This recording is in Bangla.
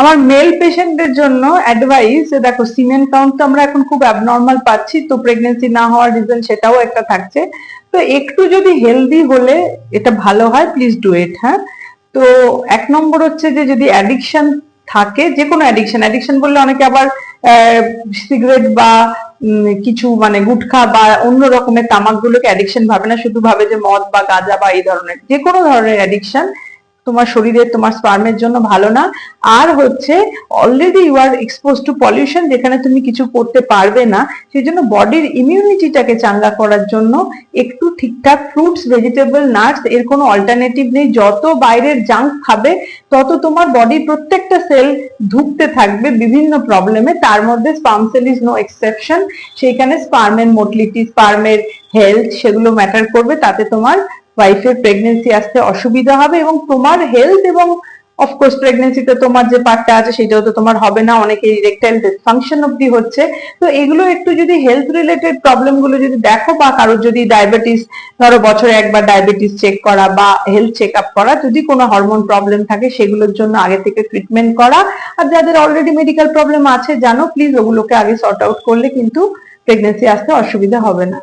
আমার মেল পেশেন্টদের জন্য অ্যাডভাইস, দেখো সিমেন কাউন্ট তো আমরা এখন খুব অ্যাবনর্মাল পাচ্ছি, তো প্রেগনেন্সি না হওয়ার রিজন সেটাও একটা থাকছে। তো একটু যদি হেলদি হলে এটা ভালো হয়, প্লিজ ডু ইট। হ্যাঁ, তো এক নম্বর হচ্ছে যে যদি অ্যাডিকশন থাকে, যে কোনো অ্যাডিকশন, অ্যাডিকশন বললে অনেকে আবার সিগারেট বা কিছু মানে গুটখা বা অন্য রকমের তামাক গুলোকে অ্যাডিকশন ভাবে না, শুধু ভাবে যে মদ বা গাঁজা বা এই ধরনের যে কোনো ধরনের অ্যাডিকশন তোমার শরীরে তোমার স্পার্মের জন্য ভালো না। আর হচ্ছে already you are expose to pollution, যেখানে তুমি কিছু করতে পারবে না, সেই জন্য বডির ইমিউনিটিটাকে চাঙ্গা করার জন্য একটু ঠিকঠাক ফ্রুটস, ভেজিটেবল, নাটস, এর কোনো অল্টারনেটিভ নেই। যত বাইরের জাঙ্ক খাবে তত তোমার বডির প্রত্যেকটা সেল ধুঁকতে থাকবে বিভিন্ন প্রবলেমে, তার মধ্যে sperm cell is no exception. সেইখানে স্পার্মের মোটিলিটি, স্পার্মের হেলথ, সেগুলো ম্যাটার করবে। তাতে তোমার ওয়াইফের প্রেগনেন্সি আসতে অসুবিধা হবে এবং তোমার হেলথ, এবং অফকোর্স প্রেগনেন্সিতে তোমার যে পার্টটা আছে সেটাও তো তোমার হবে না, অনেকে ইরেকটাইল ডিসফাংশন অব্দি হচ্ছে। তো এগুলো একটু যদি হেলথ রিলেটেড প্রবলেম গুলো যদি দেখো, বা কারোর যদি ডায়াবেটিস, ধরো বছরে একবার ডায়াবেটিস চেক করা বা হেলথ চেক আপ করা, যদি কোনো হরমোন প্রবলেম থাকে সেগুলোর জন্য আগে থেকে ট্রিটমেন্ট করা। আর যাদের অলরেডি মেডিকেল প্রবলেম আছে জানো, প্লিজ ওগুলোকে আগে সর্ট আউট করলে কিন্তু প্রেগনেন্সি আসতে অসুবিধা হবে না।